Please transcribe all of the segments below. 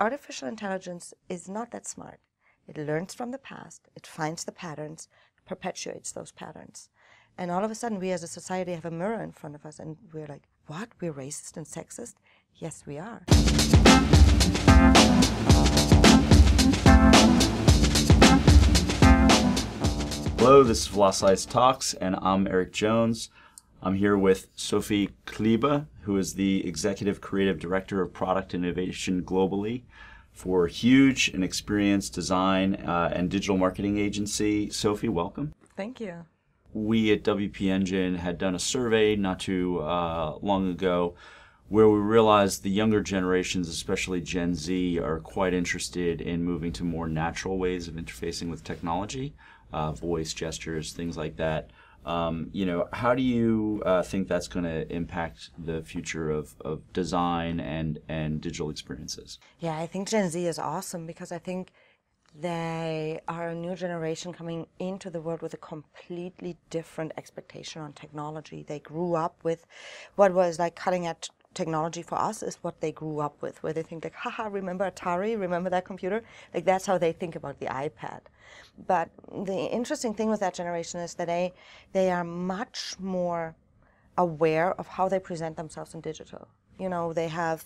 artificial intelligence is not that smart. It learns from the past, it finds the patterns, perpetuates those patterns. And all of a sudden, we as a society have a mirror in front of us, and we're like, what? We're racist and sexist? Yes, we are. Hello, this is Velocitize Talks, and I'm Eric Jones. I'm here with Sophie Kleber, who is the Executive Creative Director of Product Innovation globally for a huge and experienced design and digital marketing agency. Sophie, welcome. Thank you. We at WP Engine had done a survey not too long ago where we realized the younger generations, especially Gen Z, are quite interested in moving to more natural ways of interfacing with technology, voice, gestures, things like that. How do you think that's going to impact the future of design and digital experiences? Yeah, I think Gen Z is awesome because I think they are a new generation coming into the world with a completely different expectation on technology. They grew up with what was like cutting edge technology for us is what they grew up with, where they think like, haha, remember Atari, remember that computer? Like that's how they think about the iPad. But the interesting thing with that generation is that they are much more aware of how they present themselves in digital. You know, they're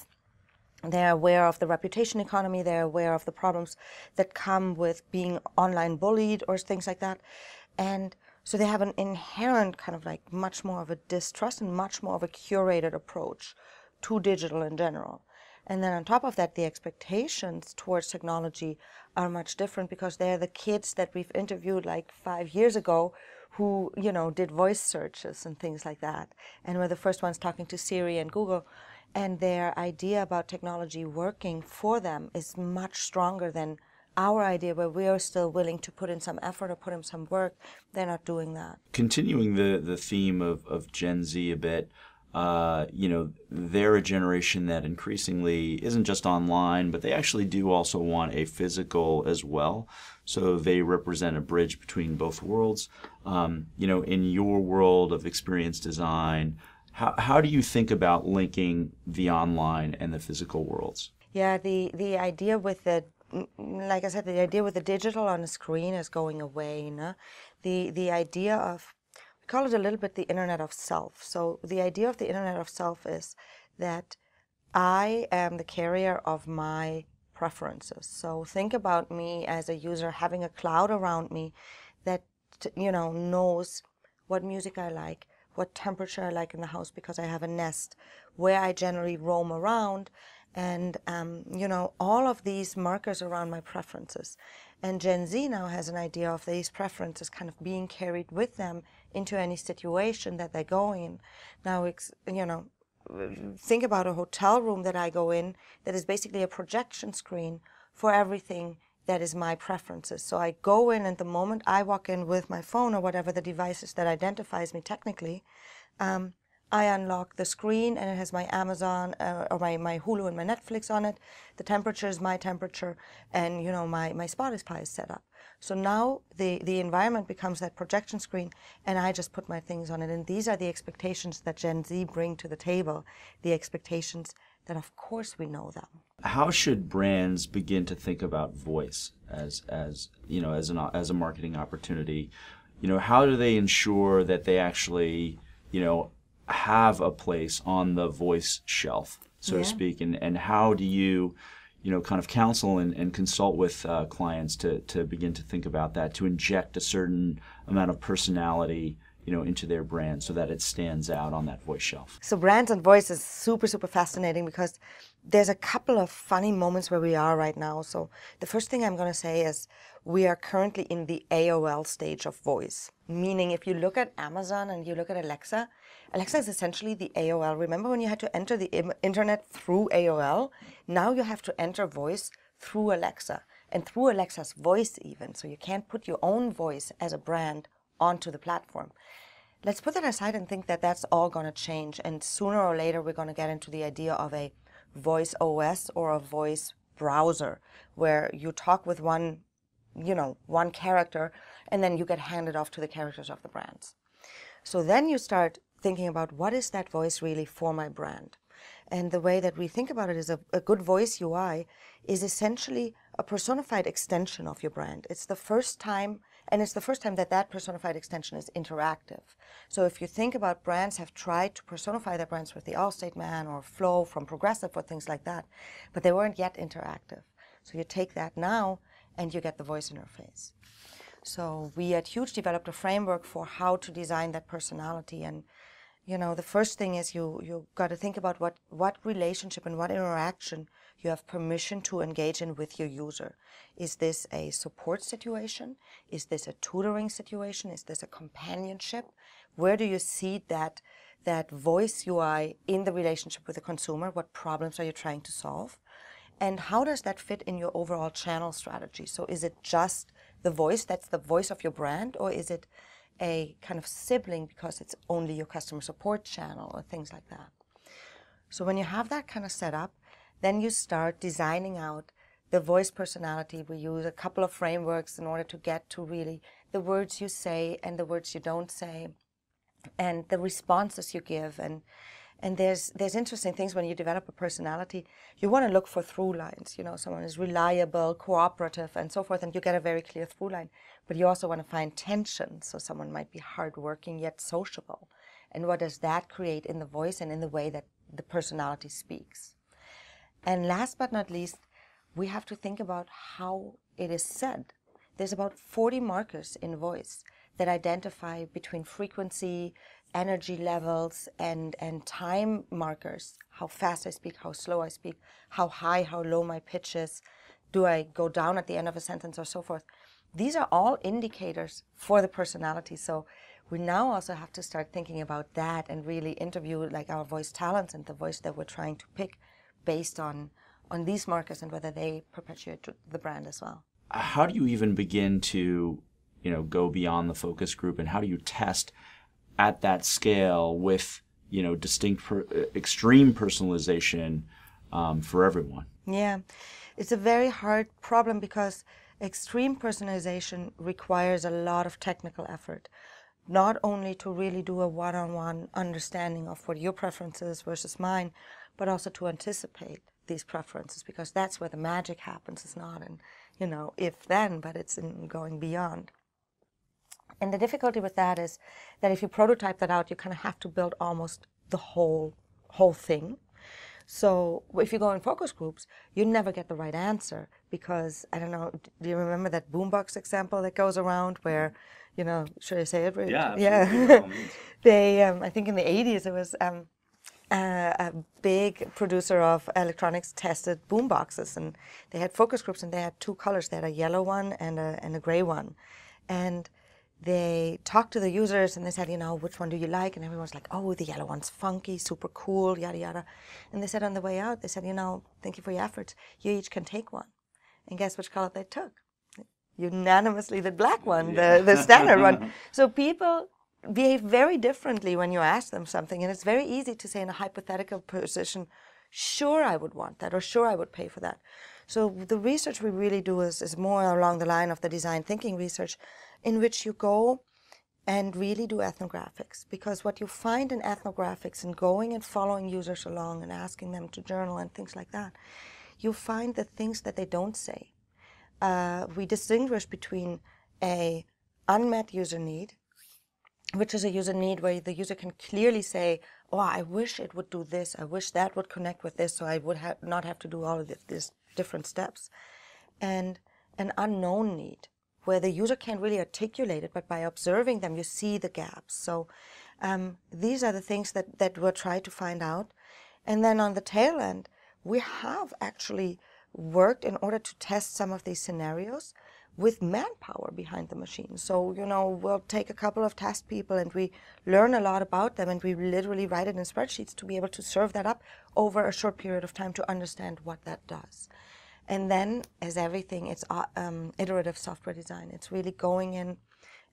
aware of the reputation economy, they're aware of the problems that come with being online bullied or things like that. And so they have an inherent kind of like much more of a distrust and much more of a curated approach to digital in general. And then on top of that, the expectations towards technology are much different because they're the kids that we've interviewed like 5 years ago who, you know, did voice searches and things like that. And were the first ones talking to Siri and Google. And their idea about technology working for them is much stronger than our idea where we are still willing to put in some effort or put in some work. They're not doing that. Continuing the theme of Gen Z a bit, they're a generation that increasingly isn't just online, but they actually do also want a physical as well. So they represent a bridge between both worlds. In your world of experience design, how do you think about linking the online and the physical worlds? Yeah, the idea with like I said, the idea with the digital on the screen is going away. You know? The idea of, we call it a little bit the Internet of Self. So the idea of the Internet of Self is that I am the carrier of my preferences. So think about me as a user having a cloud around me that, knows what music I like, what temperature I like in the house because I have a Nest, where I generally roam around, and all of these markers around my preferences. And Gen Z now has an idea of these preferences kind of being carried with them into any situation that they go in. Now, think about a hotel room that I go in that is basically a projection screen for everything that is my preferences. So I go in, and the moment I walk in with my phone or whatever the device is that identifies me technically, I unlock the screen and it has my Amazon or my Hulu and my Netflix on it. The temperature is my temperature, and my Spotify is set up. So now the environment becomes that projection screen, and I just put my things on it. And these are the expectations that Gen Z bring to the table, the expectations that of course we know them. How should brands begin to think about voice as a marketing opportunity? How do they ensure that they actually have a place on the voice shelf, so to speak, and how do you kind of counsel and consult with clients to begin to think about that, to inject a certain amount of personality into their brand so that it stands out on that voice shelf? So brands and voice is super, super fascinating because there's a couple of funny moments where we are right now. So the first thing I'm going to say is we are currently in the AOL stage of voice, meaning if you look at Amazon and you look at Alexa, Alexa is essentially the AOL. Remember when you had to enter the internet through AOL? Now you have to enter voice through Alexa, and through Alexa's voice even. So you can't put your own voice as a brand onto the platform. Let's put that aside and think that that's all going to change, and sooner or later we're going to get into the idea of a voice OS or a voice browser where you talk with one character and then you get handed off to the characters of the brands. So then you start thinking about what is that voice really for my brand? And the way that we think about it is a good voice UI is essentially a personified extension of your brand. It's the first time, and it's the first time that that personified extension is interactive. So if you think about brands have tried to personify their brands with the Allstate Man or Flow from Progressive or things like that, but they weren't yet interactive. So you take that now and you get the voice interface. So we at Huge developed a framework for how to design that personality. And the first thing is you got to think about what relationship and what interaction you have permission to engage in with your user. Is this a support situation? Is this a tutoring situation? Is this a companionship? Where do you see that voice UI in the relationship with the consumer? What problems are you trying to solve? And how does that fit in your overall channel strategy? So is it just the voice, that's the voice of your brand, or is it a kind of sibling because it's only your customer support channel or things like that? So when you have that kind of set up, then you start designing out the voice personality. We use a couple of frameworks in order to get to really the words you say and the words you don't say, and the responses you give. And there's interesting things when you develop a personality. You want to look for through lines. Someone is reliable, cooperative, and so forth, and you get a very clear through line. But you also want to find tension. So someone might be hardworking yet sociable. And what does that create in the voice and in the way that the personality speaks? And last but not least, we have to think about how it is said. There's about 40 markers in voice that identify between frequency, energy levels, and time markers. How fast I speak, how slow I speak, how high, how low my pitch is. Do I go down at the end of a sentence or so forth? These are all indicators for the personality. So we now also have to start thinking about that and really interview like our voice talents and the voice that we're trying to pick based on these markers and whether they perpetuate the brand as well. How do you even begin to go beyond the focus group, and how do you test at that scale with distinct extreme personalization for everyone? Yeah, it's a very hard problem because extreme personalization requires a lot of technical effort, not only to really do a one-on-one understanding of what your preference is versus mine, but also to anticipate these preferences, because that's where the magic happens. It's not in if then, but it's in going beyond. And the difficulty with that is that if you prototype that out, you kind of have to build almost the whole thing. So if you go in focus groups, you never get the right answer because, I don't know, do you remember that boombox example that goes around where, should I say it? Yeah, absolutely. Yeah. They, I think in the 80s, it was a big producer of electronics tested boomboxes, and they had focus groups, and they had two colors. They had a yellow one and a gray one. And they talked to the users and they said, which one do you like? And everyone's like, oh, the yellow one's funky, super cool, yada, yada. And they said on the way out, they said, thank you for your efforts. You each can take one. And guess which color they took? Unanimously the black one, the standard one. So people behave very differently when you ask them something. And it's very easy to say in a hypothetical position, sure, I would want that, or sure, I would pay for that. So the research we really do is more along the line of the design thinking research, in which you go and really do ethnographics. Because what you find in ethnographics and going and following users along and asking them to journal and things like that, you find the things that they don't say. We distinguish between a unmet user need, which is a user need where the user can clearly say, oh, I wish it would do this, I wish that would connect with this, so I would not have to do all of these different steps. And an unknown need, where the user can't really articulate it, but by observing them, you see the gaps. So these are the things that we'll try to find out. And then on the tail end, we have actually worked in order to test some of these scenarios with manpower behind the machine. So, we'll take a couple of test people and we learn a lot about them, and we literally write it in spreadsheets to be able to serve that up over a short period of time to understand what that does. And then, as everything, it's iterative software design. It's really going in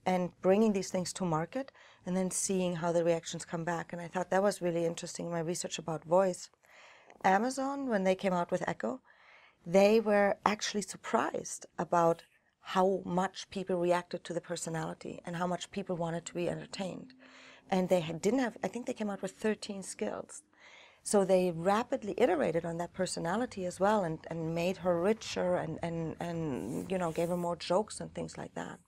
and bringing these things to market and then seeing how the reactions come back. And I thought that was really interesting in my research about voice. Amazon, when they came out with Echo, they were actually surprised about how much people reacted to the personality and how much people wanted to be entertained. And they didn't have, I think they came out with 13 skills. So they rapidly iterated on that personality as well, and made her richer, and you know, gave her more jokes and things like that.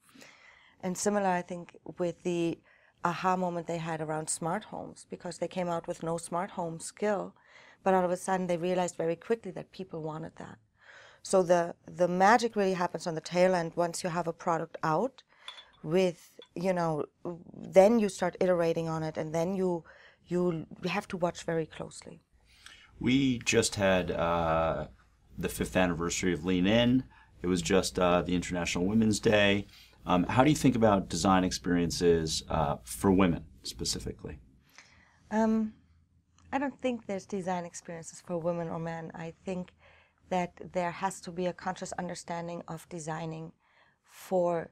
And similar, I think, with the aha moment they had around smart homes, because they came out with no smart home skill, but all of a sudden they realized very quickly that people wanted that. So the magic really happens on the tail end once you have a product out with, you know, then you start iterating on it, and then you have to watch very closely. We just had the 5th anniversary of Lean In. It was just the International Women's Day. How do you think about design experiences for women specifically? I don't think there's design experiences for women or men. I think that there has to be a conscious understanding of designing for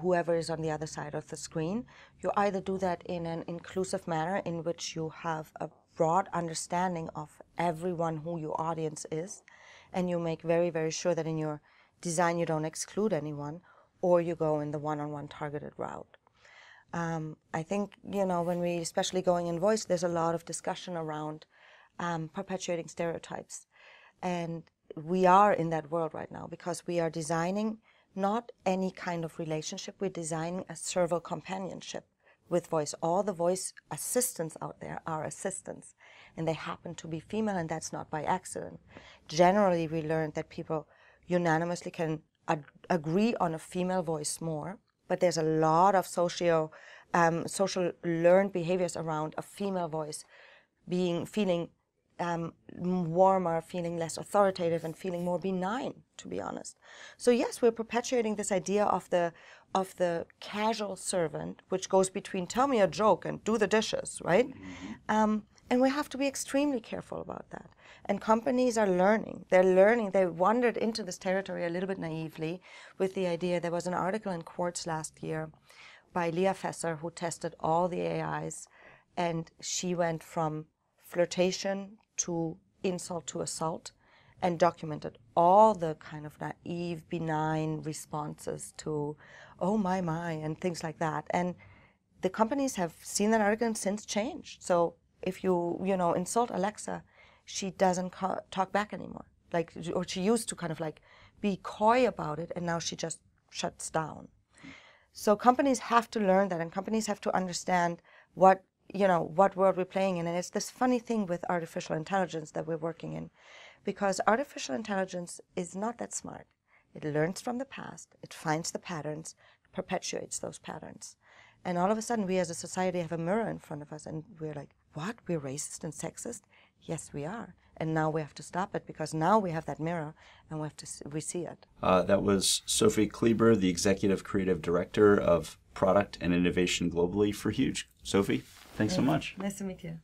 whoever is on the other side of the screen. You either do that in an inclusive manner in which you have a broad understanding of everyone who your audience is, and you make very, very sure that in your design you don't exclude anyone, or you go in the one-on-one targeted route. I think, you know, when we, especially going in voice, there's a lot of discussion around perpetuating stereotypes. And we are in that world right now because we are designing not any kind of relationship. We're designing a serval companionship with voice. All the voice assistants out there are assistants, and they happen to be female, and that's not by accident. Generally, we learned that people unanimously can agree on a female voice more, but there's a lot of social learned behaviors around a female voice feeling warmer, feeling less authoritative, and feeling more benign, to be honest. So yes, we're perpetuating this idea of the casual servant, which goes between tell me a joke and do the dishes, right? Mm-hmm. And we have to be extremely careful about that. And companies are learning. They're learning. They wandered into this territory a little bit naively with the idea. There was an article in Quartz last year by Leah Fesser, who tested all the AIs, and she went from flirtation to insult to assault, and documented all the kind of naive, benign responses to, oh my, and things like that. And the companies have seen that article and since changed. So if you insult Alexa, she doesn't talk back anymore. Like, or she used to kind of like be coy about it, and now she just shuts down. So companies have to learn that, and companies have to understand what world we're playing in. And it's this funny thing with artificial intelligence that we're working in, because artificial intelligence is not that smart. It learns from the past, it finds the patterns, perpetuates those patterns. And all of a sudden, we as a society have a mirror in front of us, and we're like, what? We're racist and sexist? Yes, we are. And now we have to stop it, because now we have that mirror, and we see it. That was Sophie Kleber, the Executive Creative Director of Product and Innovation globally for Huge. Sophie, thanks so much. Nice to meet you.